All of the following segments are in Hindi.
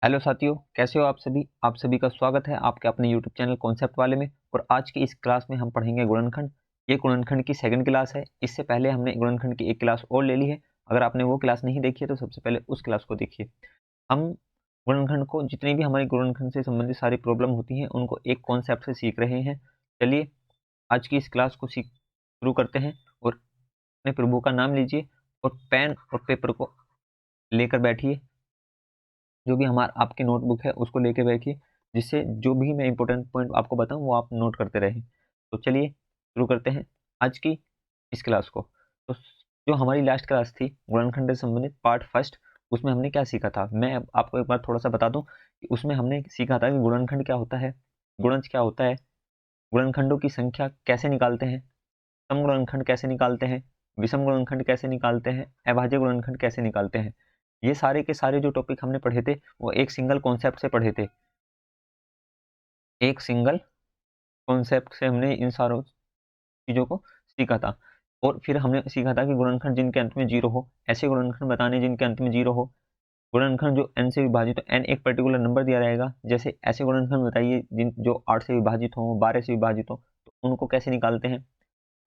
हेलो साथियों, कैसे हो आप सभी का स्वागत है आपके अपने यूट्यूब चैनल कॉन्सेप्ट वाले में। और आज की इस क्लास में हम पढ़ेंगे गुणनखंड। ये गुणनखंड की सेकंड क्लास है। इससे पहले हमने गुणनखंड की एक क्लास और ले ली है। अगर आपने वो क्लास नहीं देखी है तो सबसे पहले उस क्लास को देखिए। हम गुणनखंड को, जितनी भी हमारी गुणनखंड से संबंधित सारी प्रॉब्लम होती हैं, उनको एक कॉन्सेप्ट से सीख रहे हैं। चलिए आज की इस क्लास को शुरू करते हैं। और अपने प्रभु का नाम लीजिए और पेन और पेपर को लेकर बैठिए। जो भी हमारा आपकी नोटबुक है उसको लेके बैठिए, जिससे जो भी मैं इंपॉर्टेंट पॉइंट आपको बताऊं वो आप नोट करते रहें। तो चलिए शुरू करते हैं आज की इस क्लास को। तो जो हमारी लास्ट क्लास थी गुणनखंड से संबंधित पार्ट फर्स्ट, उसमें हमने क्या सीखा था, मैं अब आपको एक बार थोड़ा सा बता दूं कि उसमें हमने सीखा था कि गुणनखंड क्या होता है, गुणज क्या होता है, गुणनखंडों की संख्या कैसे निकालते हैं, सम गुणनखंड कैसे निकालते हैं, विषम गुणनखंड कैसे निकालते हैं, अभाज्य गुणनखंड कैसे निकालते हैं। ये सारे के सारे जो टॉपिक हमने पढ़े थे वो एक सिंगल कॉन्सेप्ट से पढ़े थे। एक सिंगल कॉन्सेप्ट से हमने इन सारों चीजों को सीखा था। और फिर हमने सीखा था कि गुणनखंड जिनके अंत में जीरो हो, ऐसे गुणनखंड बताने जिनके अंत में जीरो हो। गुणनखंड जो n से विभाजित हो, n एक पर्टिकुलर नंबर दिया रहेगा, जैसे ऐसे गुणनखंड बताइए जिन जो 8 से विभाजित हो, 12 से विभाजित हो, तो उनको कैसे निकालते हैं।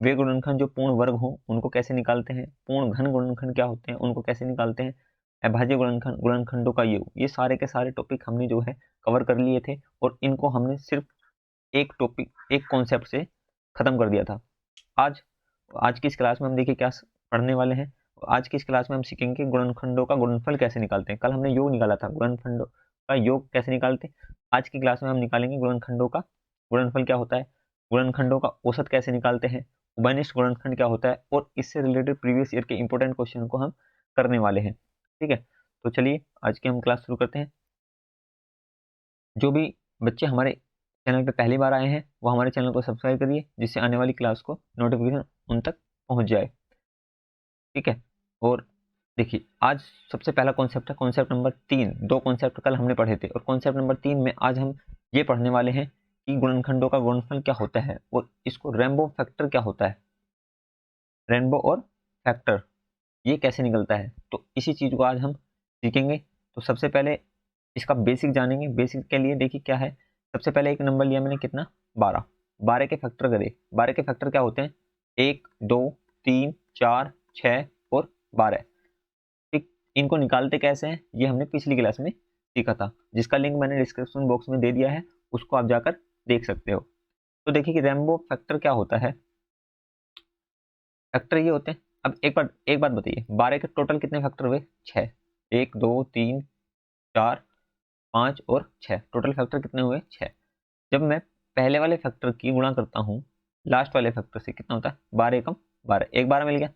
वे गुणनखंड जो पूर्ण वर्ग हो उनको कैसे निकालते हैं। पूर्ण घन गुणनखंड क्या होते हैं, उनको कैसे निकालते हैं। अभाज्य गुणनखंड, गुणनखंडों का योग, ये सारे के सारे टॉपिक हमने जो है कवर कर लिए थे। और इनको हमने सिर्फ एक टॉपिक, एक कॉन्सेप्ट से खत्म कर दिया था। आज आज की इस क्लास में हम देखिए क्या पढ़ने वाले हैं। आज की इस क्लास में हम सीखेंगे गुणनखंडों का गुणनफल कैसे निकालते हैं। कल हमने योग निकाला था, गुणनखंडों का योग कैसे निकालते हैं। आज की क्लास में हम निकालेंगे गुणनखंडों का गुणनफल क्या होता है, गुणनखंडों का औसत कैसे निकालते हैं, उभयनिष्ठ गुणनखंड क्या होता है, और इससे रिलेटेड प्रीवियस ईयर के इंपॉर्टेंट क्वेश्चन को हम करने वाले हैं। ठीक है, तो चलिए आज की हम क्लास शुरू करते हैं। जो भी बच्चे हमारे चैनल पे पहली बार आए हैं वो हमारे चैनल को सब्सक्राइब करिए, जिससे आने वाली क्लास को नोटिफिकेशन उन तक पहुंच जाए। ठीक है, और देखिए आज सबसे पहला कॉन्सेप्ट है कॉन्सेप्ट नंबर 3। दो कॉन्सेप्ट कल हमने पढ़े थे और कॉन्सेप्ट नंबर 3 में आज हम ये पढ़ने वाले हैं कि गुणनखंडों का गुणनफल क्या होता है और इसको रेनबो फैक्टर क्या होता है। रेनबो और फैक्टर ये कैसे निकलता है, तो इसी चीज को आज हम सीखेंगे। तो सबसे पहले इसका बेसिक जानेंगे। बेसिक के लिए देखिए क्या है, सबसे पहले एक नंबर लिया मैंने कितना, 12। 12 के फैक्टर करे, 12 के फैक्टर क्या होते हैं, 1 2 3 4 6 और 12। ठीक, इनको निकालते कैसे हैं ये हमने पिछली क्लास में सीखा था, जिसका लिंक मैंने डिस्क्रिप्शन बॉक्स में दे दिया है, उसको आप जाकर देख सकते हो। तो देखिए कि रेनबो फैक्टर क्या होता है। फैक्टर ये होते हैं, अब एक बात बताइए, 12 के टोटल कितने फैक्टर हुए, 6। 1 2 3 4 5 और 6, टोटल फैक्टर कितने हुए, 6। जब मैं पहले वाले फैक्टर की गुणा करता हूँ लास्ट वाले फैक्टर से, कितना होता है, 12 एकम 12, एक 12 मिल गया।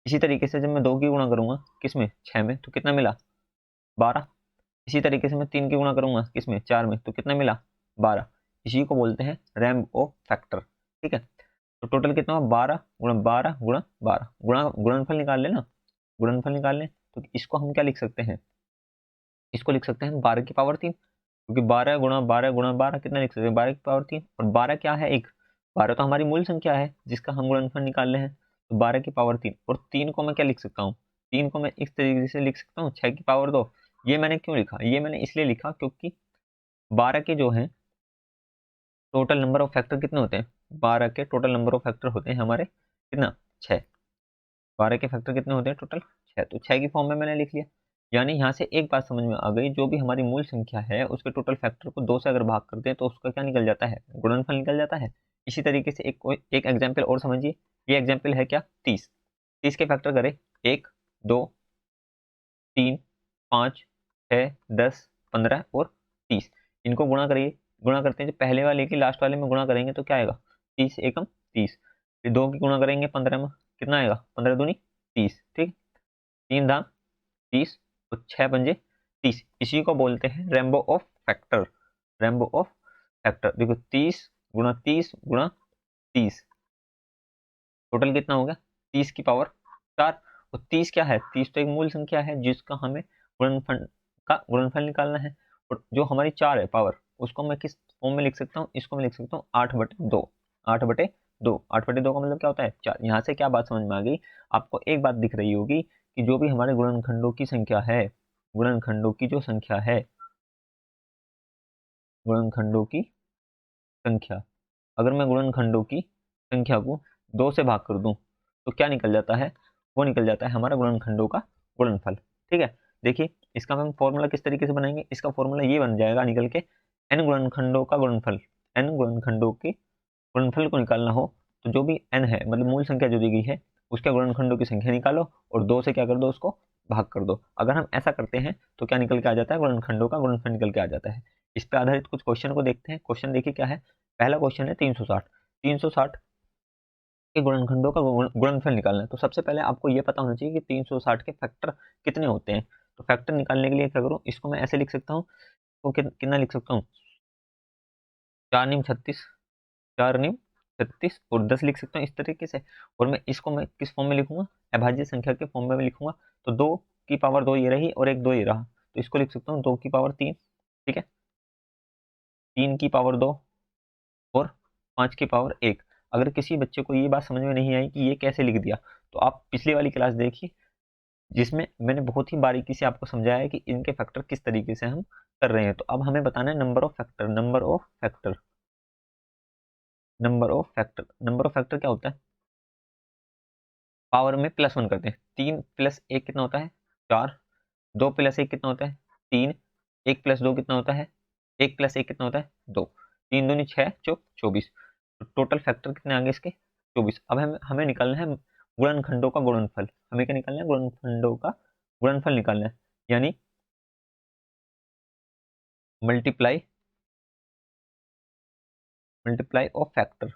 इसी तरीके से जब मैं 2 की गुणा करूंगा किसमें, 6 में, तो कितना मिला, 12। इसी तरीके से मैं 3 की गुणा करूंगा किसमें, 4 में, तो कितना मिला, 12। इसी को बोलते हैं रैंबो फैक्टर। ठीक है, तो टोटल कितना हुआ, 12 गुणा 12 गुणा 12, गुणनफल निकाल लेना, गुणनफल निकाल लें। तो इसको हम क्या लिख सकते हैं, इसको लिख सकते हैं 12 की पावर 3, क्योंकि 12 गुणा 12 कितना लिख सकते हैं, 12 की पावर 3। और 12 क्या है, एक 12 तो हमारी मूल संख्या है जिसका हम गुणनफल निकाल रहे हैं। तो 12 की पावर 3, और 3 को मैं क्या लिख सकता हूँ, 3 को मैं इस तरीके से लिख सकता हूँ, 6 की पावर 2। ये मैंने क्यों लिखा, ये मैंने इसलिए लिखा क्योंकि 12 के जो है टोटल नंबर ऑफ फैक्टर कितने होते हैं, 12 के टोटल नंबर ऑफ फैक्टर होते हैं हमारे कितना, 6। 12 के फैक्टर कितने होते हैं टोटल, 6, तो 6 की फॉर्म में मैंने लिख लिया। यानी यहाँ से एक बात समझ में आ गई, जो भी हमारी मूल संख्या है उसके टोटल फैक्टर को 2 से अगर भाग करते हैं तो उसका क्या निकल जाता है, गुणनफल निकल जाता है। इसी तरीके से एक एग्जाम्पल और समझिए। ये एग्जाम्पल है क्या, 30। 30 के फैक्टर करें, 1 2 3 5 6 10 15 और 30। इनको गुणा करिए, गुणा करते हैं, जो पहले वाले की लास्ट वाले में गुणा करेंगे तो क्या आएगा, 30 एकम 30। फिर 2 की गुणा करेंगे 15 में, कितना आएगा, 15 दूनी 30। ठीक, 3 धाम 30 और 6 पंजे 30, इसी को बोलते हैं rainbow of factor. Rainbow of factor देखो, 30 गुणा 30 गुणा 30, टोटल कितना हो गया, 30 की पावर 4। और 30 क्या है, 30 तो एक मूल संख्या है जिसका हमें गुणनफल गुणनफल निकालना है। और जो हमारी 4 है पावर, उसको मैं किस फॉर्म में लिख सकता हूँ, इसको मैं लिख सकता हूँ 8/2। 8/2, 8/2 का मतलब क्या होता है, 4। यहाँ से क्या बात समझ में आ गई, आपको एक बात दिख रही होगी कि जो भी हमारे गुणनखंडों की संख्या है, गुणनखंडों की जो संख्या है गुणनखंडों की संख्या। अगर मैं गुणनखंडों की संख्या को 2 से भाग कर दूं तो क्या निकल जाता है, वो निकल जाता है हमारा गुणनखंडों का गुणनफल। ठीक है, देखिए इसका हम फॉर्मूला किस तरीके से बनाएंगे, इसका फॉर्मूला ये बन जाएगा निकल के n गुणनखंडों का गुणनफल, n गुणनखंडों के गुणनफल को निकालना हो तो जो भी n है मतलब मूल संख्या जो दी गई है उसके गुणनखंडों की संख्या निकालो और 2 से क्या कर दो, उसको भाग कर दो। अगर हम ऐसा करते हैं तो क्या निकल के आ जाता है, गुणनखंडों का गुणनफल निकल के आ जाता है। इस पे आधारित कुछ क्वेश्चन को देखते हैं। क्वेश्चन देखिए क्या है, पहला क्वेश्चन है 360। 360 के गुणनखंडों का गुणनफल निकालना है। तो सबसे पहले आपको ये पता होना चाहिए कि 360 के फैक्टर कितने होते हैं। तो फैक्टर निकालने के लिए क्या करूँ, इसको मैं ऐसे लिख सकता हूँ, तो कितना लिख सकता हूँ, 4 निम 36, 4 निम 36 और 10 लिख सकता हूँ इस तरीके से। और मैं इसको मैं किस फॉर्म में लिखूंगा, अभाज्य संख्या के फॉर्म में लिखूंगा। तो 2 की पावर 2 ये रही और एक 2 ये रहा, तो इसको लिख सकता हूँ 2 की पावर 3। ठीक है, 3 की पावर 2 और 5 की पावर 1। अगर किसी बच्चे को ये बात समझ में नहीं आई कि ये कैसे लिख दिया, तो आप पिछली वाली क्लास देखिए जिसमें मैंने बहुत ही बारीकी से आपको समझाया है कि इनके फैक्टर किस तरीके से हम कर रहे हैं। तो अब हमें बताना है number of factor. Number of factor, number of factor, number of factor क्या होता है, पावर में +1 करते हैं। 3 + 1 कितना होता है, 4। 2 + 1 कितना होता है, 3। 1 + 2 कितना होता है, 1 + 1 कितना होता है, 2। 3 दूनी 6, 24। तो टोटल फैक्टर कितने आ गए इसके, 24। अब हमें निकालना है गुणनखंडों का गुणनफल। हमें क्या निकालना है, गुणनखंडों का गुणनफल निकालना है, यानी multiply, multiply of factor.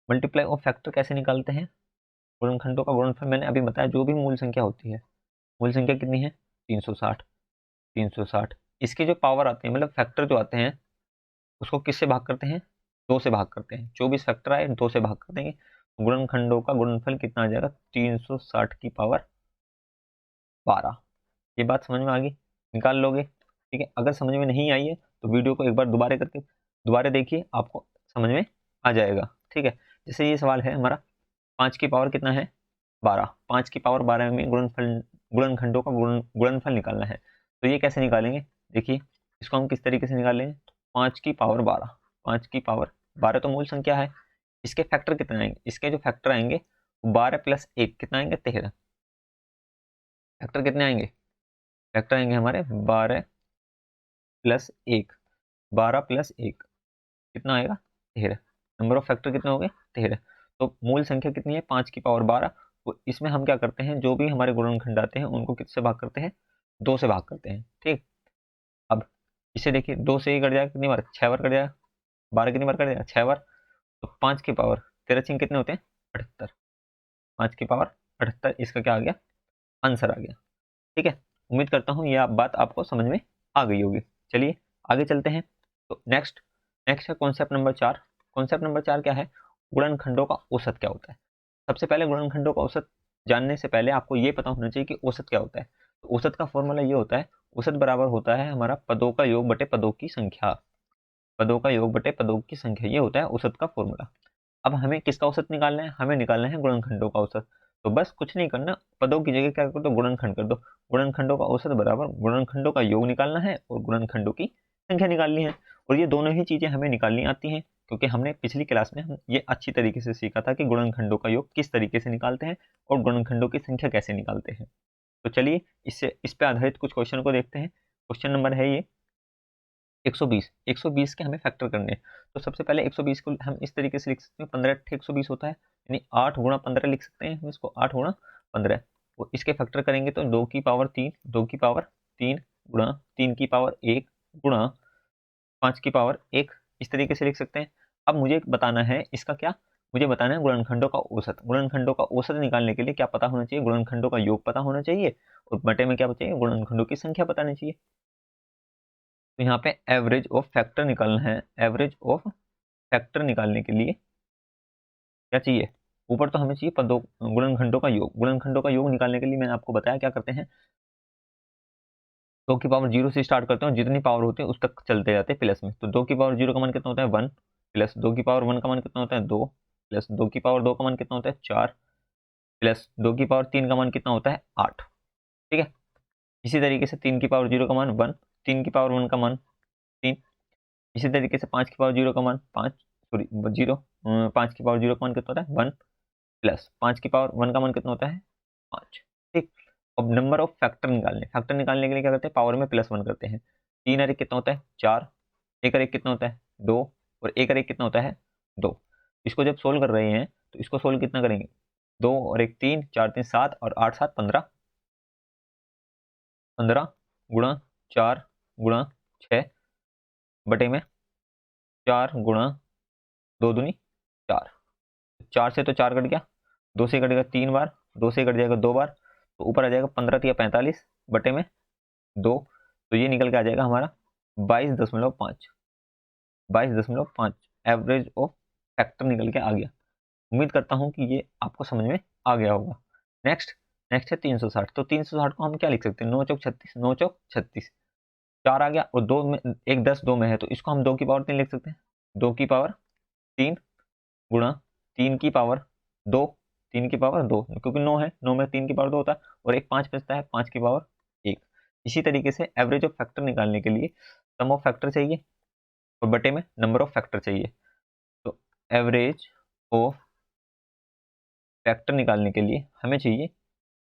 Multiply of factor कैसे निकालते हैं, गुणनखंडों का गुणनफल मैंने अभी बताया, जो भी मूल संख्या होती है। मूल संख्या कितनी है, 360। 360 इसके जो पावर आते हैं मतलब फैक्टर जो आते हैं उसको किससे भाग करते हैं, 2 से भाग करते हैं। 24 फैक्टर आए, 2 से भाग कर देंगे। गुणनखंडों का गुणनफल कितना आ जाएगा, 360 की पावर 12। ये बात समझ में आ गई, निकाल लोगे। ठीक है, अगर समझ में नहीं आई है तो वीडियो को एक बार दोबारा करके दोबारा देखिए, आपको समझ में आ जाएगा। ठीक है, जैसे ये सवाल है हमारा, 5 की पावर कितना है, 12। 5 की पावर 12 में गुणनफल, गुणनखंडों का गुणनफल निकालना है। तो ये कैसे निकालेंगे, देखिए इसको हम किस तरीके से निकालेंगे। 5 की पावर 12, 5 की पावर 12 तो मूल संख्या है। इसके फैक्टर कितने आएंगे, इसके जो फैक्टर आएंगे 12 + 1 कितना आएंगे, 13। फैक्टर कितने आएंगे, फैक्टर आएंगे हमारे 12 + 1, 12 + 1 कितना आएगा, 13। नंबर ऑफ फैक्टर कितने हो गए, 13। तो मूल संख्या कितनी है, 5 की पावर 12। तो इसमें हम क्या करते हैं, जो भी हमारे गुणनखंड आते हैं उनको किससे भाग करते हैं, 2 से भाग करते हैं। ठीक, अब इसे देखिए, 2 से ही कट जाएगा, कितनी बार, 6 बार कट जाएगा। 12 कितनी बार कट जाएगा, 6 बार। तो 5 की पावर 13 छिंग कितने होते हैं, 78। 5 की पावर 78, इसका क्या आ गया, आंसर आ गया। ठीक है, उम्मीद करता हूँ ये बात आपको समझ में आ गई होगी। चलिए आगे चलते हैं। तो नेक्स्ट, नेक्स्ट है कॉन्सेप्ट नंबर 4। कॉन्सेप्ट नंबर 4 क्या है, गुणनखंडों का औसत क्या होता है। सबसे पहले गुणनखंडों का औसत जानने से पहले आपको ये पता होना चाहिए कि औसत क्या होता है। तो औसत का फॉर्मूला ये होता है, औसत बराबर होता है हमारा पदों का योग बटे पदों की संख्या। पदों का योग बटे पदों की संख्या, ये होता है औसत का फॉर्मूला। अब हमें किसका औसत निकालना है, हमें निकालना है गुणनखंडों का औसत। तो बस कुछ नहीं करना, पदों की जगह क्या कर दो, गुणनखंड कर दो। गुणनखंडों का औसत बराबर गुणनखंडों का योग निकालना है और गुणनखंडों की संख्या निकालनी है। और ये दोनों ही चीजें हमें निकालनी आती हैं, क्योंकि हमने पिछली क्लास में हम ये अच्छी तरीके से सीखा था कि गुणनखंडों का योग किस तरीके से निकालते हैं और गुणनखंडों की संख्या कैसे निकालते हैं। तो चलिए इससे इस पे आधारित कुछ क्वेश्चन को देखते हैं। क्वेश्चन नंबर है ये 120। 120 के हमें फैक्टर करने हैं। तो सबसे पहले 120 को हम इस तरीके से लिख सकते हैं, 15 × 120 होता है, यानी 8 × 15 लिख सकते हैं हम इसको, 8 × 15। वो इसके फैक्टर करेंगे तो 2 की पावर 3, 2 की पावर 3 गुणा 3 की पावर 1 गुणा 5 की पावर 1, इस तरीके से लिख सकते हैं। अब मुझे बताना है इसका क्या, मुझे बताना है गुणनखंडों का औसत। गुणनखंडों का औसत निकालने के लिए क्या पता होना चाहिए, गुणनखंडों का योग पता होना चाहिए और बटे में क्या चाहिए, गुणनखंडों की संख्या बतानी चाहिए। तो यहाँ पे एवरेज ऑफ फैक्टर निकालना है। एवरेज ऑफ फैक्टर निकालने के लिए क्या चाहिए, ऊपर तो हमें चाहिए पदों, गुणनखंडों का योग। गुणनखंडों का योग निकालने के लिए मैंने आपको बताया क्या करते हैं, 2 की पावर 0 से स्टार्ट करते हैं, जितनी पावर होती है उस तक चलते जाते हैं प्लस में। तो 2 की पावर 0 का मान कितना होता है, 1, प्लस 2 की पावर 1 का मान कितना होता है, 2, प्लस 2 की पावर 2 का मान कितना होता है, 4, प्लस 2 की पावर 3 का मान कितना होता है, 8। ठीक है, इसी तरीके से 3 की पावर 0 का मान 1, 3 की पावर 1 का मान 3, इसी तरीके से 5 की पावर 0 का मान 5, सॉरी 0, 5 की पावर 0 का मान कितना होता है 1, प्लस 5 की पावर 1 का मान कितना होता है 5। ठीक। अब नंबर ऑफ फैक्टर निकालने के लिए क्या करते हैं, पावर में +1 करते हैं। 3 और 1 कितना होता है 4, 1 और 1 कितना होता है 2, और 1 और 1 कितना होता है 2। इसको जब सोल्व कर रहे हैं तो इसको सोल्व कितना करेंगे, 2 और 1 3, 4 3 7 और 8 7 15, 15 गुणा 4 गुणा 6 बटे में 4 गुणा 2 दूनी 4, 4 से तो 4 कट गया, 2 से कटेगा 3 बार, 2 से कट जाएगा 2 बार, तो ऊपर आ जाएगा 15 या 45 बटे में 2, तो ये निकल के आ जाएगा हमारा 22.5, 22.5 एवरेज ऑफ फैक्टर निकल के आ गया। उम्मीद करता हूं कि ये आपको समझ में आ गया होगा। नेक्स्ट नेक्स्ट है 360। तो 360 को हम क्या लिख सकते हैं, 9 चौक 36, 9 चौक 36, 4 आ गया और 2 में, एक 10 2 में है, तो इसको हम 2 की पावर 3 लिख सकते हैं। 2 की पावर 3 गुणा 3 की पावर 2, 3 की पावर 2, क्योंकि 9 है, 9 में 3 की पावर 2 होता है, और एक 5 बचता है, 5 की पावर 1। इसी तरीके से एवरेज ऑफ फैक्टर निकालने के लिए सम ऑफ फैक्टर चाहिए और बटे में नंबर ऑफ फैक्टर चाहिए। तो एवरेज ऑफ फैक्टर निकालने के लिए हमें चाहिए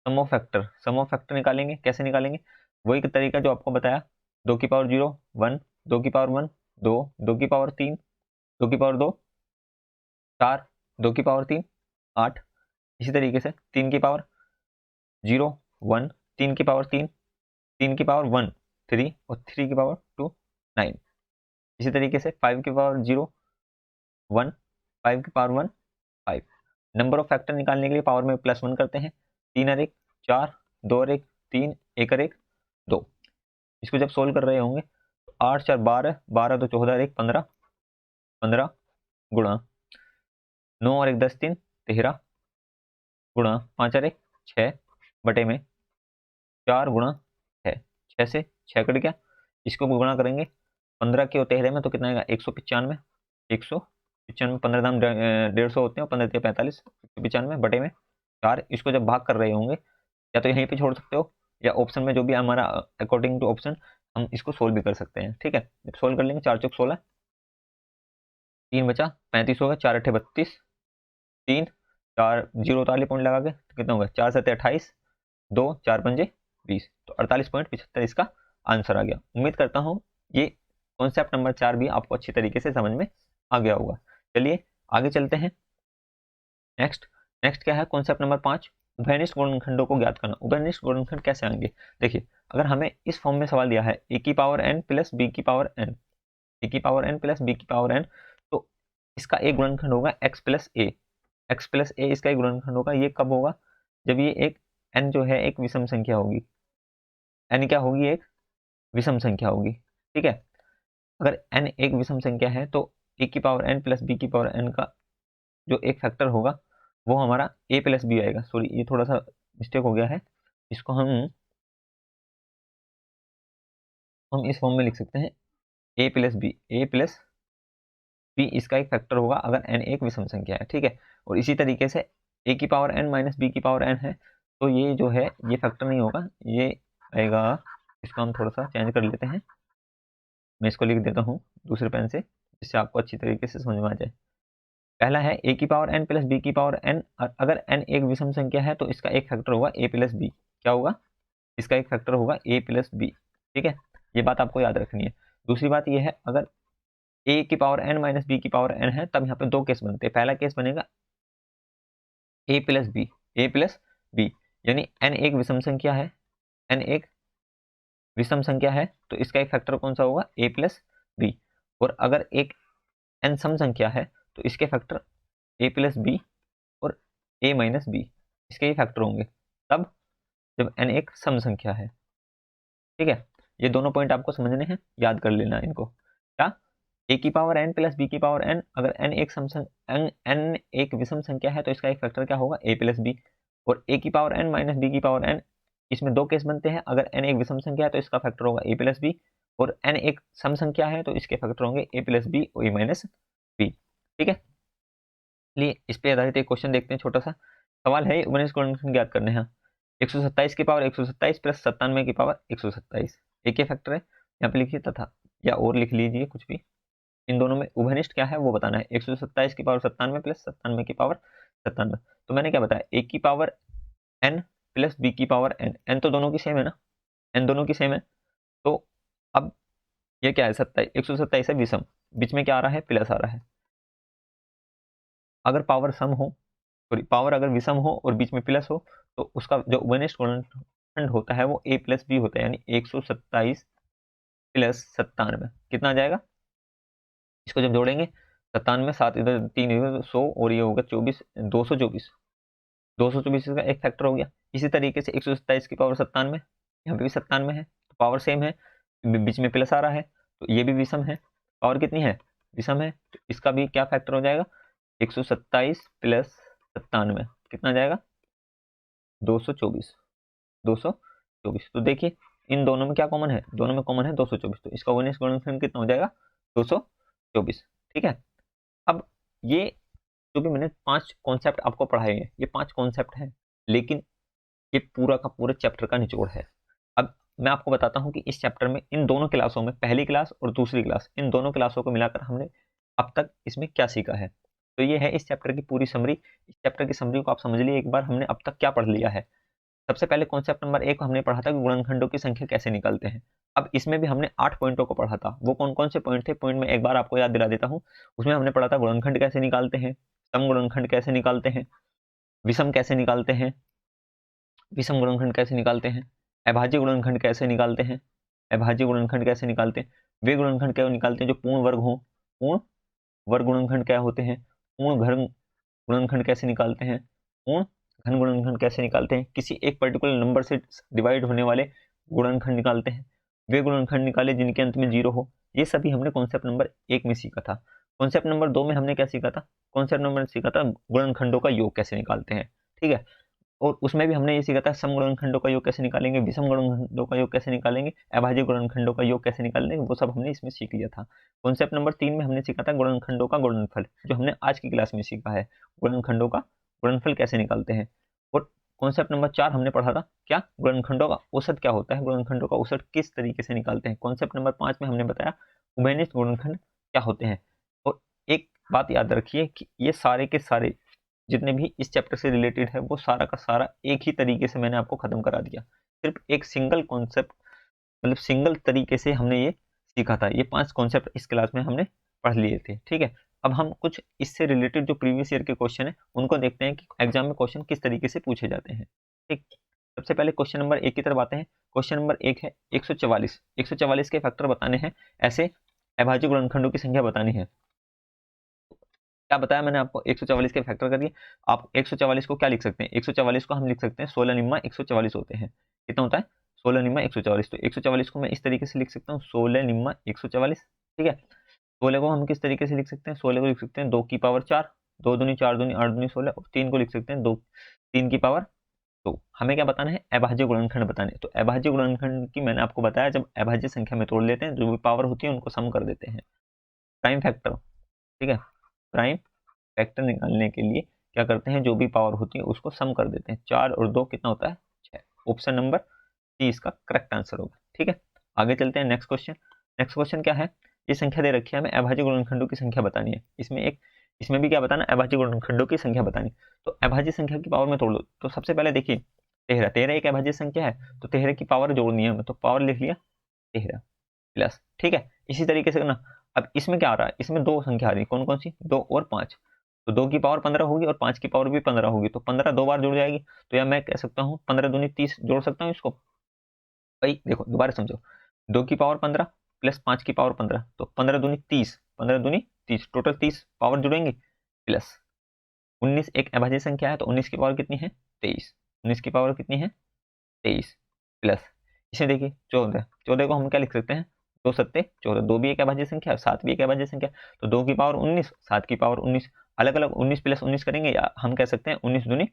sum of factor. Sum of factor निकालेंगे, कैसे निकालेंगे, वही तरीका जो आपको बताया, 2 की पावर 0 1, 2 की पावर 1 2, 2 की पावर 3, 2 की पावर 2 4, 2 की पावर 3 8। इसी तरीके से 3 की पावर 0 1, 3 की पावर 3, 3 की पावर 1 3, और 3 की पावर 2 9। इसी तरीके से 5 की पावर 0 1, 5 की पावर 1 5। नंबर ऑफ फैक्टर निकालने के लिए पावर में +1 करते हैं। 3 और 1 4, 2 और 1 3, 1 और 1 2। इसको जब सोल्व कर रहे होंगे तो 8 4 12, 12 2 14 और 1 15, 15 गुणा 9 और 1 10 3 13, गुणा 5 और 1 6 बटे में 4 गुणा 6, 6 से 6 कट गया, इसको गुणा करेंगे 15 के और 13 में तो कितना आएगा 195, 195, 15 दाम 150 होते हैं, 15 के 45, 195 बटे में 4। इसको जब भाग कर रहे होंगे या तो यहीं पे छोड़ सकते हो, या ऑप्शन में जो भी हमारा अकॉर्डिंग टू ऑप्शन हम इसको सोल्व भी कर सकते हैं। ठीक है, जब सोल्व कर लेंगे 4 चौक 16, 3 बचा 35 होगा, 4 अठे 32, 3 4 जीरो 48 पॉइंट लगा के तो कितना होगा 4 7 28, 2 4 पंजे 20, तो 48.75 इसका आंसर आ गया। उम्मीद करता हूँ ये कॉन्सेप्ट नंबर 4 भी आपको अच्छी तरीके से समझ में आ गया होगा। चलिए आगे चलते हैं। नेक्स्ट नेक्स्ट क्या है, कॉन्सेप्ट नंबर 5, उभयनिष्ठ गुणनखंडों को ज्ञात करना। उभयनिष्ठ गुणनखंड कैसे आएंगे, देखिए अगर हमें इस फॉर्म में सवाल दिया है ए की पावर एन प्लस बी की पावर एन, ए की पावर एन प्लस बी की पावर एन, तो इसका एक गुणनखंड होगा एक्स प्लस ए, एक्स प्लस ए इसका एक गुणनखंड होगा। ये कब होगा, जब ये एक एन जो है एक विषम संख्या होगी, एन क्या होगी, एक विषम संख्या होगी। ठीक है, अगर एन एक विषम संख्या है तो ए की पावर एन प्लस बी की पावर एन का जो एक फैक्टर होगा वो हमारा ए प्लस बी आएगा। सॉरी ये थोड़ा सा मिस्टेक हो गया है, इसको हम इस फॉर्म में लिख सकते हैं ए plus B, A plus B इसका एक फैक्टर होगा अगर एन एक विषम संख्या है। ठीक है, और इसी तरीके से ए की पावर एन माइनस बी की पावर एन है, तो ये जो है ये फैक्टर नहीं होगा, ये आएगा, इसको हम थोड़ा सा चेंज कर लेते हैं, मैं इसको लिख देता हूँ दूसरे पेन से जिससे आपको अच्छी तरीके से समझ में आ जाए। पहला है ए की पावर एन प्लस बी की पावर एन, अगर एन एक विषम संख्या है तो इसका एक फैक्टर होगा ए प्लस बी। क्या होगा, इसका एक फैक्टर होगा ए प्लस बी। ठीक है, ये बात आपको याद रखनी है। दूसरी बात ये है, अगर ए की पावर एन माइनस बी की पावर एन है तब यहाँ पे दो केस बनते हैं। पहला केस बनेगा ए plus B, A plus B, यानी एन एक विषम संख्या है, एन एक विषम संख्या है तो इसका एक फैक्टर कौन सा होगा ए प्लस बी। और अगर एक एन सम संख्या है तो इसके फैक्टर ए प्लस बी और ए माइनस बी, इसके ही फैक्टर होंगे तब जब एन एक सम संख्या है। ठीक है, ये दोनों पॉइंट आपको समझने हैं, याद कर लेना इनको। क्या, ए की पावर एन प्लस बी की पावर एन, अगर एन एक एन एक विषम संख्या है तो इसका एक फैक्टर क्या होगा ए प्लस बी। और ए की पावर एन माइनस बी की पावर एन, इसमें दो केस बनते हैं, अगर एन एक विषम संख्या है तो इसका फैक्टर होगा ए प्लस बी, और एन एक सम संख्या है तो इसके फैक्टर होंगे ए प्लस बी और ए माइनस बी। ठीक है, चलिए इस पे आधारित एक क्वेश्चन देखते हैं, छोटा सा सवाल है, उभयनिष्ठ गुणनखंड ज्ञात करने हैं। 127 की पावर 127 प्लस 97 की पावर 127, एक ही फैक्टर है, यहाँ पे लिखिए तथा, या और लिख लीजिए कुछ भी। इन दोनों में उभयनिष्ठ क्या है वो बताना है। 127 की पावर 97 प्लस 97 की पावर 97। तो मैंने क्या बताया, ए की पावर n प्लस बी की पावर n, n तो दोनों की सेम है ना, n दोनों की सेम है। तो अब ये क्या है, 127 है विषम, बीच में क्या आ रहा है, प्लस आ रहा है। अगर पावर सम हो, सॉरी पावर अगर विषम हो और बीच में प्लस हो, तो उसका जो उभयनिष्ठ गुणनखंड होता है वो a प्लस बी होता है, यानी 127 प्लस 97 कितना आ जाएगा, इसको जब जोड़ेंगे 97, 7 इधर 3 इधर 100 और ये होगा 24, 224, 224 का एक फैक्टर हो गया। इसी तरीके से 127 की पावर 97, यहाँ पे भी 97 है, तो पावर सेम है, बीच में प्लस आ रहा है, तो ये भी विषम है, पावर कितनी है, विषम है, तो इसका भी क्या फैक्टर हो जाएगा, 127 प्लस 97 कितना आ जाएगा, 224, 224। तो देखिए इन दोनों में क्या कॉमन है, दोनों में कॉमन है 224, तो इसका उभयनिष्ठ गुणनखंड कितना हो जाएगा, 224। ठीक है, अब ये जो भी मैंने 5 कॉन्सेप्ट आपको पढ़ाए हैं, ये 5 कॉन्सेप्ट हैं, लेकिन ये पूरा का पूरा चैप्टर का निचोड़ है। अब मैं आपको बताता हूँ कि इस चैप्टर में इन दोनों क्लासों में, पहली क्लास और दूसरी क्लास, इन दोनों क्लासों को मिलाकर हमने अब तक इसमें क्या सीखा है। तो ये है इस चैप्टर की पूरी समरी। इस चैप्टर की समरी को आप समझ लिए एक बार, हमने अब तक क्या पढ़ लिया है। सबसे पहले कॉन्सेप्ट नंबर 1 हमने पढ़ा था कि गुणनखंडों की संख्या कैसे निकालते हैं। अब इसमें भी हमने 8 पॉइंटों को पढ़ा था। वो कौन कौन से पॉइंट थे, पॉइंट में एक बार आपको याद दिला देता हूँ। उसमें हमने पढ़ा था गुणनखंड कैसे निकालते हैं, सम गुणनखंड कैसे निकालते हैं, विषम कैसे निकालते हैं, विषम गुणनखंड कैसे निकालते हैं, अभाज्य गुणनखंड कैसे निकालते हैं, अभाज्य गुणनखंड कैसे निकालते हैं, वे गुणनखंड क्या निकालते हैं जो पूर्ण वर्ग हो, पूर्ण वर्ग गुणनखंड क्या होते हैं, पूर्ण घन गुणनखंड कैसे निकालते हैं, पूर्ण घन गुणनखंड कैसे निकालते हैं, किसी एक पर्टिकुलर नंबर से डिवाइड होने वाले गुणनखंड निकालते हैं, वे गुणनखंड निकाले जिनके अंत में 0 हो। ये सभी हमने कॉन्सेप्ट नंबर 1 में सीखा था। कॉन्सेप्ट नंबर 2 में हमने क्या सीखा था, कॉन्सेप्ट नंबर सीखा था गुणनखंडों का योग कैसे निकालते हैं। ठीक है, और उसमें भी हमने ये सीखा था सम गुणनखंडों का योग कैसे निकालेंगे, विषम गुणनखंडों का योग कैसे निकालेंगे, अभाज्य गुणनखंडों का योग कैसे निकालेंगे, वो सब हमने इसमें सीख लिया था। कॉन्सेप्ट नंबर 3 में हमने सीखा था गुणनखंडों का गुणनफल, जो हमने आज की क्लास में सीखा है, गुणनखंडों का गुणनफल कैसे निकालते हैं। और कॉन्सेप्ट नंबर 4 हमने पढ़ा था क्या, गुणनखंडों का औसत क्या होता है, गुणनखंडों का औसत किस तरीके से निकालते हैं। कॉन्सेप्ट नंबर 5 में हमने बताया उभयनिष्ठ गुणनखंड क्या होते हैं। और एक बात याद रखिए कि ये सारे के सारे जितने भी इस चैप्टर से रिलेटेड है, वो सारा का सारा एक ही तरीके से मैंने आपको खत्म करा दिया। सिर्फ एक सिंगल कॉन्सेप्ट, मतलब सिंगल तरीके से हमने ये सीखा था। ये 5 कॉन्सेप्ट इस क्लास में हमने पढ़ लिए थे। ठीक है, अब हम कुछ इससे रिलेटेड जो प्रीवियस ईयर के क्वेश्चन है उनको देखते हैं कि एग्जाम में क्वेश्चन किस तरीके से पूछे जाते हैं। ठीक, सबसे पहले क्वेश्चन नंबर 1 की तरफ आते हैं। क्वेश्चन नंबर 1 है 144, 144 के फैक्टर बताने हैं, ऐसे अभाज्य गुणनखंडों की संख्या बतानी है। क्या बताया मैंने आपको, 144 के फैक्टर करिए। आप 144 को क्या लिख सकते हैं, 144 को हम लिख सकते हैं 16 निम्मा 144 होते हैं। कितना होता है, 16 निम्मा 144। तो 144 को मैं इस तरीके से लिख सकता हूँ 16 निम्मा 144। ठीक है, 16 को हम किस तरीके से लिख सकते हैं, 16 को लिख सकते हैं 2 की पावर 4, 2 दूनी 4 दूनी 8 दूनी 16, और 3 को लिख सकते हैं 2, 3 की पावर 2। हमें क्या बताना है, अभाज्य गुणनखंड बताने। तो अभाज्य गुणनखंड की मैंने आपको बताया, जब अभाज्य संख्या में तोड़ लेते हैं, जो भी पावर होती है उनको सम कर देते हैं, प्राइम फैक्टर। ठीक है, प्राइम फैक्टर निकालने के लिए क्या करते हैं, जो भी पावर होती है उसको सम कर देते हैं। 4 और 2 कितना होता है, 6। ऑप्शन नंबर सी इसका करेक्ट आंसर होगा। ठीक है, आगे चलते हैं नेक्स्ट क्वेश्चन। नेक्स्ट क्वेश्चन क्या है, ये संख्या दे रखी है, हमें अभाज्य गुणनखंडों की संख्या बतानी है। इसमें भी क्या बताना, अभाज्य गुणनखंडों की संख्या बतानी। तो अभाज्य संख्या की पावर में तोड़ लो। तो सबसे पहले देखिए 13, 13 एक अभाज्य संख्या है, तो 13 की पावर जोड़नी है हमें, तो पावर लिख लिया 13 प्लस। ठीक है, इसी तरीके से ना, अब इसमें क्या आ रहा है, इसमें दो संख्या आ रही है, कौन कौन सी, 2 और 5। तो 2 की पावर 15 होगी और 5 की पावर भी 15 होगी, तो 15 दो बार जुड़ जाएगी। तो या मैं कह सकता हूँ 15 दूनी 30 जोड़ सकता हूँ इसको। भाई देखो दोबारा समझो, 2 की पावर 15 प्लस 5 की पावर 15, तो 15 दूनी 30, 15 दूनी 30, टोटल 30 पावर जुड़ेंगे, प्लस 19 एक अभाज्य संख्या है, तो 19 की पावर कितनी है, 23। 19 की पावर कितनी है, 23, प्लस इसे देखिए 14, 14 को हम क्या लिख सकते हैं, 2 सत्ते 14, 2 भी एक अभाज्य संख्या, 7 भी एक अभाज्य संख्या, तो 2 की पावर 19, 7 की पावर 19, अलग अलग 19 प्लस 19 करेंगे, या हम कह सकते हैं 19 दूनी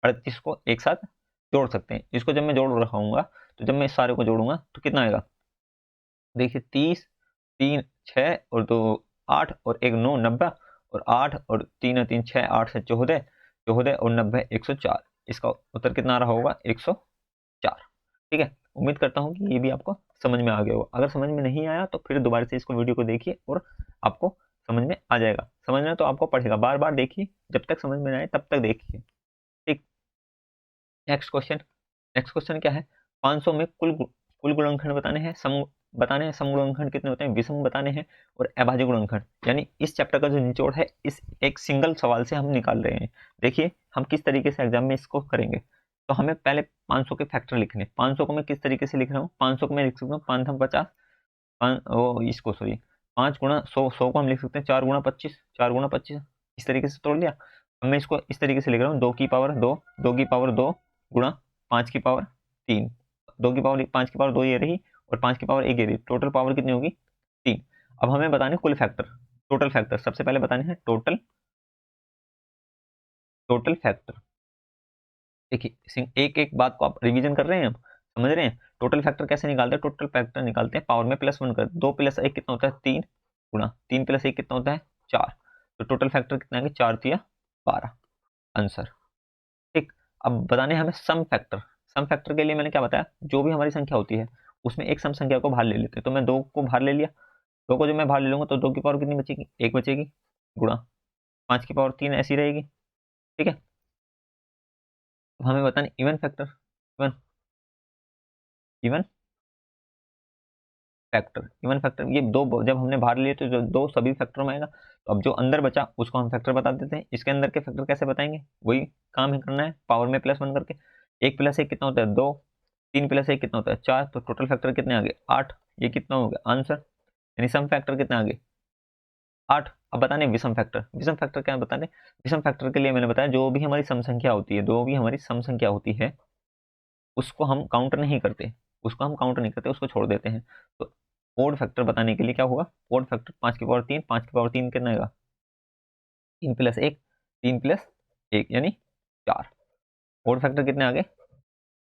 38 को एक साथ जोड़ सकते हैं। इसको जब मैं जोड़ रखाऊंगा, तो जब मैं इस सारे को जोड़ूंगा तो कितना आएगा, देखिए 30, 3 6 और 2 8 और 1 9 90, और 8 और 3 3 6 8 से 14, 14 और 90 104। इसका उत्तर कितना आ रहा होगा, 104। ठीक है, उम्मीद करता हूँ कि ये भी आपको समझ में आ गया होगा। अगर समझ में नहीं आया तो फिर दोबारा से इसको वीडियो को देखिए और आपको समझ में आ जाएगा। समझना तो आपको पड़ेगा, बार बार देखिए, जब तक समझ में आए तब तक देखिए। ठीक, नेक्स्ट क्वेश्चन क्या है, 500 में कुल गुणनखंड बताने हैं, सम गुणनखंड कितने होते हैं, विषम बताने हैं, और अभाज्य गुणनखंड। यानी इस चैप्टर का जो निचोड़ है इस एक सिंगल सवाल से हम निकाल रहे हैं। देखिए हम किस तरीके से एग्जाम में इसको करेंगे। तो हमें पहले 500 के फैक्टर लिखने। 500 को मैं किस तरीके से लिख रहा हूँ, 500 को मैं लिख सकता हूँ 5 हम 50, इसको सॉरी 5 गुणा 100, 100 को हम लिख सकते हैं 4 गुणा 25, 4 गुणा 25, इस तरीके से तोड़ लिया। अब मैं इसको इस तरीके से लिख रहा हूँ 2 की पावर 2, 2 की पावर 2 गुणा 5 की पावर 3, 2 की पावर 5 की पावर 2 ये रही और 5 की पावर 1 ये रही, टोटल पावर कितनी होगी 3। अब हमें बताने कुल फैक्टर, टोटल फैक्टर सबसे पहले बताने हैं टोटल फैक्टर। देखिए एक एक बात को आप रिवीजन कर रहे हैं, आप समझ रहे हैं। टोटल फैक्टर कैसे निकालते हैं, टोटल फैक्टर निकालते हैं पावर में +1 कर, 2 + 1 कितना होता है 3 गुणा 3 + 1 कितना होता है 4, तो टोटल फैक्टर कितना है 4 तिया 12 आंसर। ठीक, अब बताने हमें सम फैक्टर। सम फैक्टर के लिए मैंने क्या बताया, जो भी हमारी संख्या होती है उसमें एक सम संख्या को बाहर ले लेते हैं। तो मैं 2 को बाहर ले लिया, 2 को जब मैं बाहर ले लूंगा तो 2 की पावर कितनी बचेगी 1 बचेगी, गुणा 5 की पावर 3 ऐसी रहेगी। ठीक है, अब हमें बताने even factor, even even factor ये दो जब हमने बाहर लिए तो जो 2 सभी फैक्टर में आएगा। तो अब जो अंदर बचा उसको हम फैक्टर बता देते हैं। इसके अंदर के फैक्टर कैसे बताएंगे, वही काम है करना है, पावर में +1 करके। 1 + 1 कितना होता है 2, 3 + 1 कितना होता है 4, तो टोटल फैक्टर कितने आ गए 8। ये कितना हो गया आंसर, यानी सम फैक्टर कितने आ गए 8। अब बताने विषम फैक्टर। विषम फैक्टर क्या बताने, विषम फैक्टर के लिए मैंने बताया जो भी हमारी सम संख्या होती है, जो भी हमारी सम संख्या होती है उसको हम काउंट नहीं करते, उसको छोड़ देते हैं। तो ओड फैक्टर बताने के लिए क्या होगा, ओड फैक्टर 5 की पावर 3, 5 की पावर 3 कितना आएगा 3 + 1, 3 + 1 यानी 4। ओड फैक्टर कितने आ गए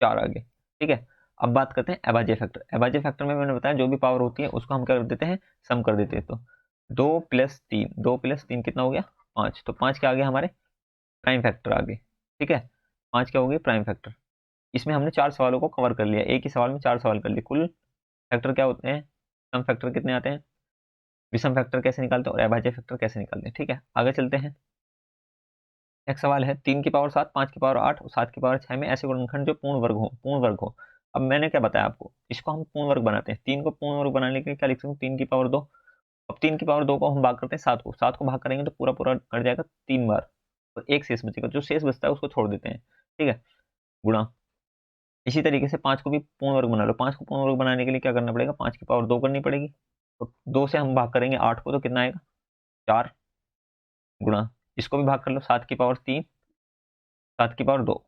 4 आ गए। ठीक है, अब बात करते हैं अभाज्य फैक्टर। अभाज्य फैक्टर में मैंने बताया जो भी पावर होती है उसको हम क्या कर देते हैं सम कर देते हैं। तो 2 + 3, 2 + 3 कितना हो गया 5, तो 5 क्या आ गया हमारे प्राइम फैक्टर आ गए। ठीक है, 5 क्या हो गए प्राइम फैक्टर। इसमें हमने 4 सवालों को कवर कर लिया, एक ही सवाल में 4 सवाल कर लिए। कुल फैक्टर क्या होते हैं, सम फैक्टर कितने आते हैं, विषम फैक्टर कैसे निकालते हैं और अभाज्य फैक्टर कैसे निकालते हैं। ठीक है, आगे चलते हैं। एक सवाल है 3 की पावर 7, 5 की पावर 8 और 7 की पावर 6 में ऐसे गुणनखंड जो पूर्ण वर्ग हो। अब मैंने क्या बताया आपको, इसको हम पूर्ण वर्ग बनाते हैं। 3 को पूर्ण वर्ग बनाने के लिए क्या लिख सकते हैं 3 की पावर 2। अब 3 की पावर 2 को हम भाग करते हैं 7 को, 7 को भाग करेंगे तो पूरा पूरा कट जाएगा 3 बार, तो एक शेष बचेगा, जो शेष बचता है उसको छोड़ देते हैं। ठीक है, गुणा इसी तरीके से 5 को भी पूर्ण वर्ग बना लो। 5 को पूर्ण वर्ग बनाने के लिए क्या करना पड़ेगा 5 की पावर 2 करनी पड़ेगी, तो 2 से हम भाग करेंगे 8 को तो कितना आएगा 4, गुणा इसको भी भाग कर लो 7 की पावर 3, 7 की पावर 2,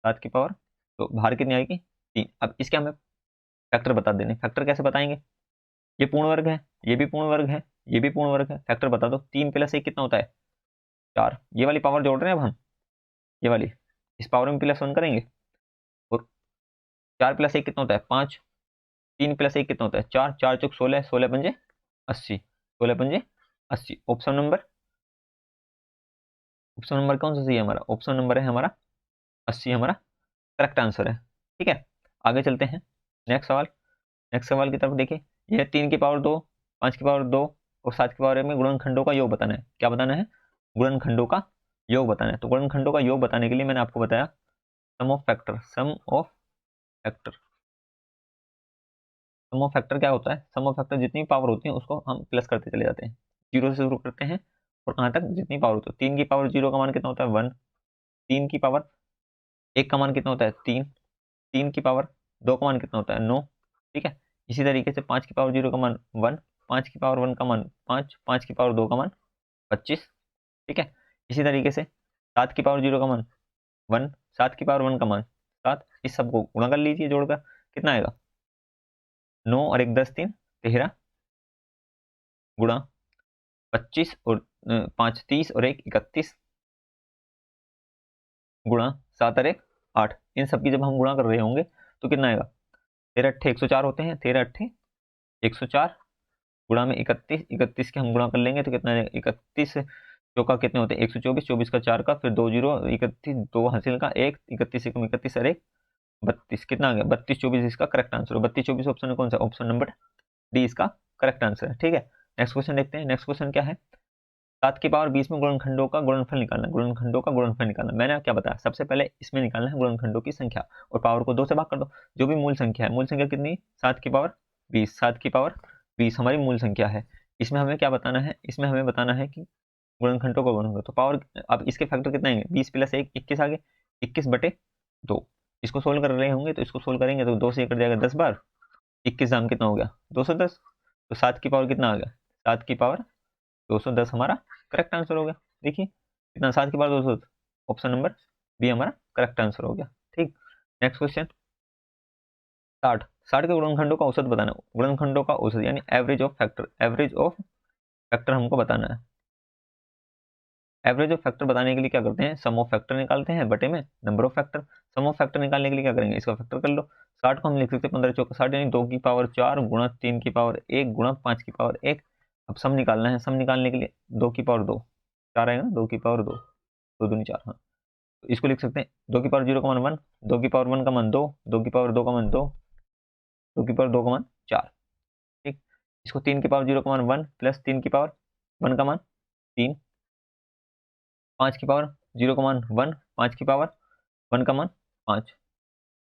7 की पावर तो बाहर कितनी आएगी 3। अब इसके हमें फैक्टर बता देने। फैक्टर कैसे बताएंगे, ये पूर्ण वर्ग है, ये भी पूर्ण वर्ग है, ये भी पूर्ण वर्ग है, फैक्टर बता दो। 3 + 1 कितना होता है 4, ये वाली पावर जोड़ रहे हैं अब हम, ये वाली इस पावर में +1 करेंगे, और 4 + 1 कितना होता है 5, 3 + 1 कितना होता है 4, 4 चौक 16, 16 पंजे 80, 16 पंजे 80। ऑप्शन नंबर कौन सा सही है हमारा, ऑप्शन नंबर है हमारा 80 हमारा करेक्ट आंसर है। ठीक है, आगे चलते हैं नेक्स्ट सवाल की तरफ। देखिए यह 3 की पावर 2, 5 की पावर 2 और 7 की पावर 1 में गुणनखंडों का योग बताना है। क्या बताना है, गुणनखंडों का योग बताना है। तो गुणनखंडों का योग बताने के लिए मैंने आपको बताया सम ऑफ फैक्टर क्या होता है, सम ऑफ फैक्टर जितनी पावर होती है उसको हम प्लस करते चले जाते हैं, 0 से शुरू करते हैं और कहाँ तक जितनी पावर होती है। 3 की पावर 0 का मान कितना होता है 1, 3 की पावर 1 का मान कितना होता है 3, 3 की पावर 2 का मान कितना होता है 9। ठीक है, इसी तरीके से 5 की पावर 0 का मान 1, 5 की पावर 1 का मान 5, 5 की पावर 2 का मान 25। ठीक है, इसी तरीके से 7 की पावर 0 का मान 1, 7 की पावर 1 का मान 7, इस सबको गुणा कर लीजिए जोड़कर कितना आएगा 9 और 1 10 3 13 गुणा 25 और 5 30 और 1 31 गुणा 7 और 1 8। इन सब की जब हम गुणा कर रहे होंगे तो कितना आएगा 13 अट्ठे 104 होते हैं, 13 अट्ठे 104 गुणा में 31, 31 के हम गुणा कर लेंगे तो कितना आएगा 31 चौका कितने होते हैं 124, 24 का 4 का फिर 2 जीरो 31 2 हासिल का 1 31 1 31 और 1 32 कितना आ गया 32 24 इसका करेक्ट आंसर है। 32 24 ऑप्शन कौन सा, ऑप्शन नंबर डी इसका करेक्ट आंसर है। ठीक है, नेक्स्ट क्वेश्चन देखते हैं। नेक्स्ट क्वेश्चन क्या है, 7 की पावर 20 में गुणनखंडों का गुणनफल निकालना। गुणनखंडों का गुणनफल निकालना, मैंने क्या बताया, सबसे पहले इसमें निकालना है गुणनखंडों की संख्या और पावर को 2 से भाग कर दो। जो भी मूल संख्या है, मूल संख्या कितनी, 7 की पावर 20, 7 की पावर 20 हमारी मूल संख्या है। इसमें हमें क्या बताना है, इसमें हमें बताना है कि गुणनखंडों का गुणनफल, तो पावर, अब इसके फैक्टर कितने आएंगे, 20 प्लस 1 21 आ गए, 21/2। इसको सोल्व कर रहे होंगे तो इसको सोल्व करेंगे तो 2 से कट जाएगा 10 बार, 21 दाम कितना हो गया 210। तो 7 की पावर कितना आ गया, 7 की पावर 210 हमारा करेक्ट आंसर हो गया। देखिए कितना, 7 की पावर 210, ऑप्शन नंबर बी हमारा करेक्ट आंसर हो गया। ठीक, नेक्स्ट क्वेश्चन 60, 60 के गुणनखंडों का औसत बताना। गुणनखंडों का औसत यानी average of factor, average of factor हमको बताना है। एवरेज ऑफ फैक्टर बताने के लिए क्या करते हैं, सम ऑफ फैक्टर निकालते हैं बटे में number of factor. Sum of factor निकालने के लिए क्या करेंगे, इसका फैक्टर कर लो। 60 को हम लिख सकते हैं 15 चौका 60 यानी 2 की पावर 4 गुणा 3 की पावर 1 गुणा 5 की पावर 1। अब सम निकालना है, सम निकालने के लिए 2 की पावर 2 4 आएगा ना, 2 की पावर 2 2 दूनी 4, हाँ। तो इसको लिख सकते हैं 2 की पावर 0 का मान 1, 2 की पावर 1 का मान 2, 2 की पावर 2 का मान 2, 2 की पावर 2 का मान 4। ठीक, इसको 3 की पावर 0 का मान 1 प्लस 3 की पावर 1 का मान 3, 5 की पावर 0 का मान 1, 5 की पावर 1 का मान 5।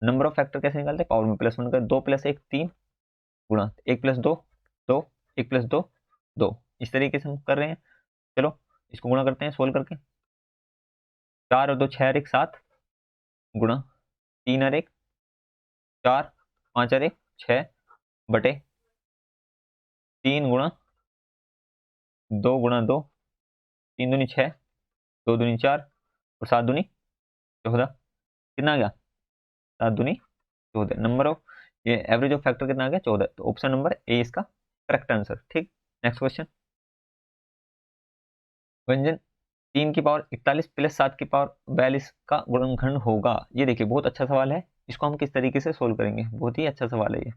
नंबर ऑफ फैक्टर कैसे निकालते हैं, पावर में प्लस 1 का, 2 प्लस 1 3 गुणा 1 प्लस 2 2, 1 प्लस 2 2, इस तरीके से हम कर रहे हैं। चलो इसको गुणा करते हैं सोल्व करके, 4 और 2 6 और 1 7 गुणा 3 और 1 4, 5 और 1 6 बटे 3 गुणा 2 गुणा 2, 3 दूनी 6, 2 दूनी 4 और 7 दूनी 14, कितना आ गया 7 दूनी 14। नंबर ऑफ, ये एवरेज ऑफ फैक्टर कितना आ गया 14, तो ऑप्शन नंबर ए इसका करेक्ट आंसर। ठीक, नेक्स्ट क्वेश्चन, व्यंजन 3 की पावर 41 प्लस 7 की पावर 42 का गुणनखंड होगा। ये देखिए बहुत अच्छा सवाल है, इसको हम किस तरीके से सोल्व करेंगे, बहुत ही अच्छा सवाल है ये।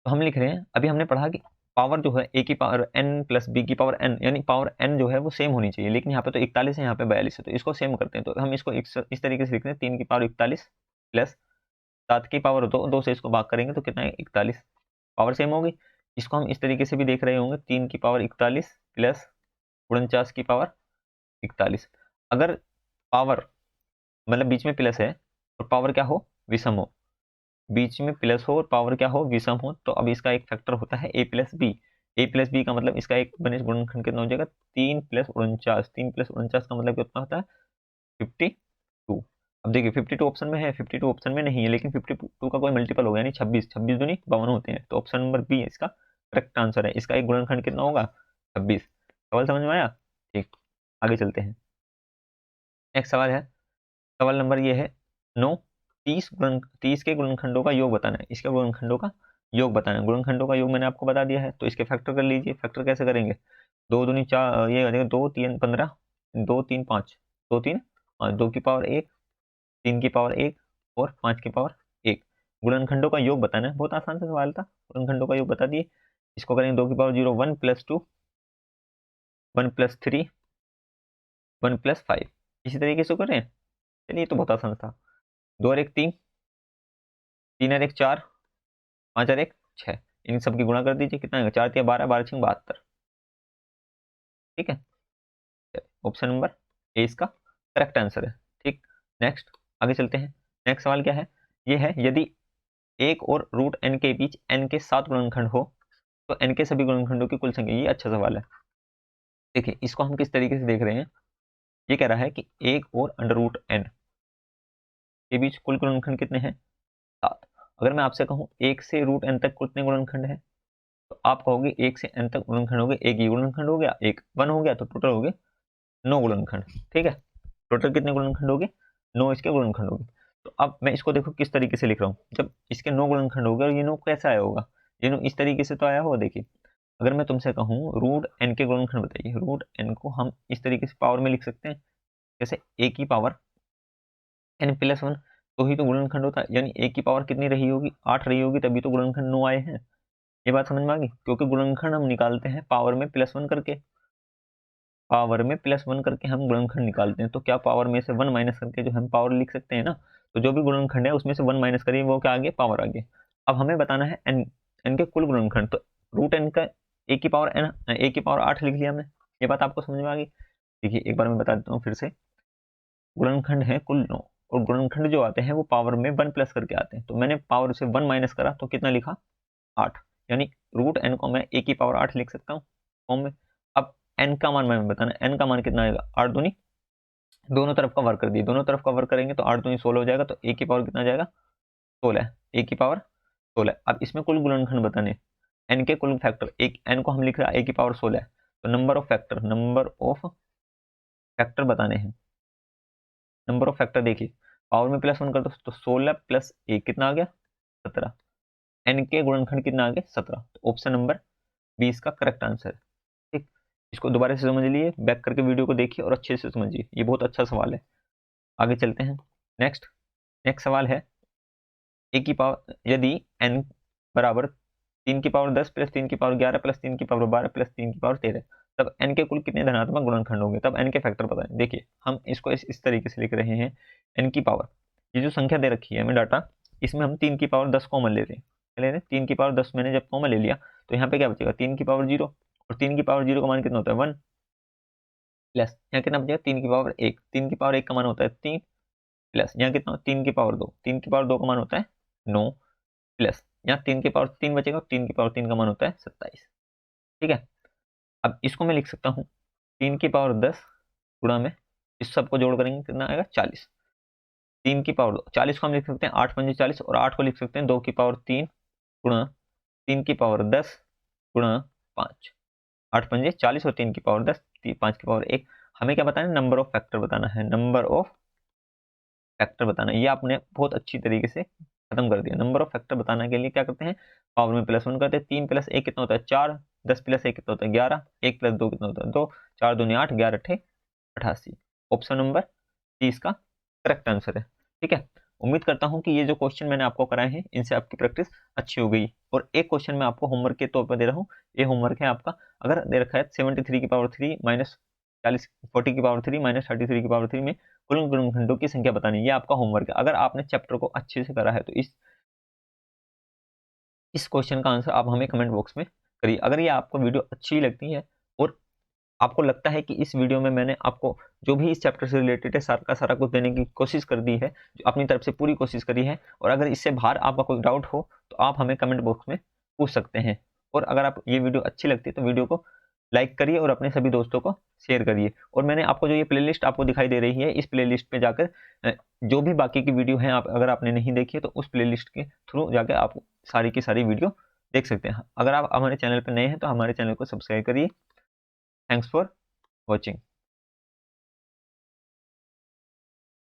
तो हम लिख रहे हैं, अभी हमने पढ़ा कि पावर जो है ए की पावर n प्लस बी की पावर n, यानी पावर n जो है वो सेम होनी चाहिए, लेकिन यहाँ पे तो 41 है, यहाँ पे 42 है, तो इसको सेम करते हैं। तो हम इसको इस तरीके से लिखते हैं, 3 की पावर 41 प्लस 7 की पावर 2, 2 से इसको भाग करेंगे तो कितना है 41, पावर सेम होगी। इसको हम इस तरीके से भी देख रहे होंगे, 3 की पावर 41 प्लस 49 की पावर 41। अगर पावर मतलब बीच में प्लस है और पावर क्या हो, विषम हो, बीच में प्लस हो और पावर क्या हो, विषम हो, तो अब इसका एक फैक्टर होता है a plus B. A plus B का मतलब इसका एक बने गुणनखंड कितना हो जाएगा, 3 प्लस 49, 3 प्लस 49 का मतलब कितना होता है 52। अब देखिए 52 ऑप्शन में है, 52 ऑप्शन में नहीं है, लेकिन 52 का कोई मल्टीपल होगा, यानी 26, 26 दूनी 52 होते हैं, तो ऑप्शन नंबर बी इसका करेक्ट आंसर है। इसका एक गुणनखंड कितना होगा 26। सवाल समझ में आया। ठीक, आगे चलते हैं। नेक्स्ट सवाल है, सवाल नंबर ये है 9, 30 के गुणनखंडों का योग बताना है। इसके गुणनखंडों का योग बताना है। गुणनखंडों का योग मैंने आपको बता दिया है, तो इसके फैक्टर कर लीजिए। फैक्टर कैसे करेंगे, 2 दूनी 4, ये हो जाएगा 2 3 15, 2 3 5, 2 3 5, 2 की पावर 1, 3 की पावर 1 और 5 की पावर 1। गुणनखंडों का योग बताना है, बहुत आसान सा सवाल था, गुणनखंडों का योग बता दिए। इसको करेंगे 2 की पावर 0 1 प्लस 2 1 प्लस 3 1 प्लस 5, इसी तरीके से करें। चलिए तो बहुत आसान था। 2 और 1 3, 3 और 1 4, 5 और 1 6, इन सब की गुणा कर दीजिए, कितना आएगा 4 3 12, 12 6 72। ठीक है, ऑप्शन नंबर ए इसका करेक्ट आंसर है। ठीक, नेक्स्ट आगे चलते हैं। नेक्स्ट सवाल क्या है, ये है यदि 1 और रूट n के बीच n के 7 गुणनखंड हो तो n के सभी गुणनखंडों की कुल संख्या। ये अच्छा सवाल है। देखिए इसको हम किस तरीके से देख रहे हैं, ये कह रहा है कि 1 और अंडर रूट n के बीच कुल गुणनखंड कितने हैं 7। अगर मैं आपसे कहूं 1 से रूट n तक कितने गुणनखंड हैं, तो आप कहोगे 1 से n तक गुणनखंड हो गए, एक ही गुणनखंड हो गया, एक 1 हो गया, तो टोटल हो गए 9 गुणनखंड। ठीक है, टोटल कितने गुणनखंड हो गए 9 इसके गुणनखंड हो गए। तो अब मैं इसको देखो किस तरीके से लिख रहा हूँ, जब इसके 9 गुणनखंड हो गए और ये 9 कैसे आया होगा, ये 9 इस तरीके से तो आया होगा। देखिए अगर मैं तुमसे कहूँ रूट n के गुणनखंड बताइए, रूट n को हम इस तरीके से पावर में लिख सकते हैं, जैसे a की पावर n प्लस 1, तो ही तो गुणनखंड होता है, यानी a की पावर कितनी रही होगी 8 रही होगी, तभी तो गुणनखंड 9 आए हैं। ये बात समझ में आ गई, क्योंकि गुणनखंड हम निकालते हैं पावर में प्लस 1 करके, पावर में प्लस 1 करके हम गुणनखंड निकालते हैं, तो क्या पावर में से 1 माइनस करके जो हम पावर लिख सकते हैं ना, तो जो भी गुणनखंड है उसमें से 1 माइनस करिए, वो क्या आ गया, पावर आ गया। अब हमें बताना है n के कुल गुणनखंड, तो रूट n का a की पावर n, a की पावर 8 लिख लिया हमने। ये बात आपको समझ में आ गई। देखिए एक बार मैं बता देता हूँ फिर से, गुणनखंड है कुल 9, और गुणनखंड जो आते हैं वो पावर में 1 प्लस करके आते हैं, तो मैंने पावर से 1 माइनस करा तो कितना लिखा, 8, यानी रूट n को मैं a की पावर 8 लिख सकता हूँ फॉर्म में। अब n का मान मैं बताना, n का मान कितना आएगा, 8 दूनी, दोनों तरफ का वर्क कर दिए, दोनों तरफ का वर्क करेंगे तो 8 दूनी 16 हो जाएगा, तो a की पावर कितना जाएगा, 16, a की पावर 16। अब इसमें कुल गुणनखंड बताने, n के कुल फैक्टर, एक n को हम लिख रहे हैं a की पावर 16, तो नंबर ऑफ फैक्टर बताने हैं। नंबर ऑफ फैक्टर देखिए, पावर में प्लस 1 कर दो तो 16 प्लस 1 कितना आ गया, 17। n के गुणनखंड कितना आ गया, 17, तो ऑप्शन नंबर 20 का करेक्ट आंसर। ठीक, इसको दोबारा से समझ लिए, बैक करके वीडियो को देखिए और अच्छे से समझिए, ये बहुत अच्छा सवाल है। आगे चलते हैं। नेक्स्ट सवाल है, ए की पावर, यदि n बराबर 3 की पावर 10 प्लस 3 की पावर 11 प्लस 3 की पावर 12 प्लस 3 की पावर 13, तब n के कुल कितने धनात्मक गुणनखंड होंगे, तब n के फैक्टर बताएं। देखिए हम इसको इस तरीके से लिख रहे हैं, n की पावर, ये जो संख्या दे रखी है हमें डाटा, इसमें हम 3 की पावर 10 कॉमन ले रहे हैं, 3 की पावर 10 मैंने जब कॉमन ले लिया तो यहाँ पे क्या बचेगा, 3 की पावर 0, और 3 की पावर 0 का मान कितना होता है, 1, प्लस यहाँ कितना बचेगा, 3 की पावर 1, 3 की पावर 1 का मान होता है 3, प्लस यहाँ कितना, 3 की पावर 2, 3 की पावर 2 का मान होता है 9, प्लस यहाँ 3 की पावर 3 बचेगा, 3 की पावर 3 का मान होता है 27। ठीक है, अब इसको मैं लिख सकता हूँ 3 की पावर 10 गुणा में, इस सबको जोड़ करेंगे कितना आएगा, 40। 3 की पावर 40 को हम लिख सकते हैं 8 पंजे 40, और 8 को लिख सकते हैं 2 की पावर 3 गुणा 3 की पावर 10 गुणा 5, 8 पंजे 40 और 3 की पावर 10, 5 की पावर 1। हमें क्या बताना है, नंबर ऑफ फैक्टर बताना है, नंबर ऑफ फैक्टर बताना है। ये आपने बहुत अच्छी तरीके से खत्म कर दिया। नंबर ऑफ फैक्टर बताने के लिए क्या करते हैं, पावर में प्लस 1 करते हैं, 3 प्लस 1 कितना होता है 4, 10 प्लस 1 कितना होता है 11, 1 प्लस 2 कितना होता है 2, 4 दूनी 8, 11 अट्ठे 88। ऑप्शन नंबर 30 का करेक्ट आंसर है। ठीक है, उम्मीद करता हूं कि ये जो क्वेश्चन मैंने आपको कराए हैं इनसे आपकी प्रैक्टिस अच्छी हो गई। और एक क्वेश्चन मैं आपको होमवर्क के तौर पर दे रहा हूँ, ये होमवर्क है आपका, अगर दे रखा है 73 की पावर 3 माइनस 40 की पावर 3 माइनस 33 की पावर 3 में कुल गुणनखंडों की संख्या बतानी है, ये आपका होमवर्क है। अगर आपने चैप्टर को अच्छे से करा है तो इस क्वेश्चन का आंसर आप हमें कमेंट बॉक्स में करिए। अगर ये आपको वीडियो अच्छी लगती है और आपको लगता है कि इस वीडियो में मैंने आपको जो भी इस चैप्टर से रिलेटेड है सारा का सारा कुछ देने की कोशिश कर दी है, जो अपनी तरफ से पूरी कोशिश करी है, और अगर इससे बाहर आपका कोई डाउट हो तो आप हमें कमेंट बॉक्स में पूछ सकते हैं। और अगर आप ये वीडियो अच्छी लगती है तो वीडियो को लाइक करिए और अपने सभी दोस्तों को शेयर करिए। और मैंने आपको जो ये प्लेलिस्ट आपको दिखाई दे रही है, इस प्लेलिस्ट पे जाकर जो भी बाकी की वीडियो हैं, आप अगर आपने नहीं देखी है तो उस प्लेलिस्ट के थ्रू जाकर आप सारी की सारी वीडियो देख सकते हैं। अगर आप हमारे चैनल पर नए हैं तो हमारे चैनल को सब्सक्राइब करिए। Thanks for watching.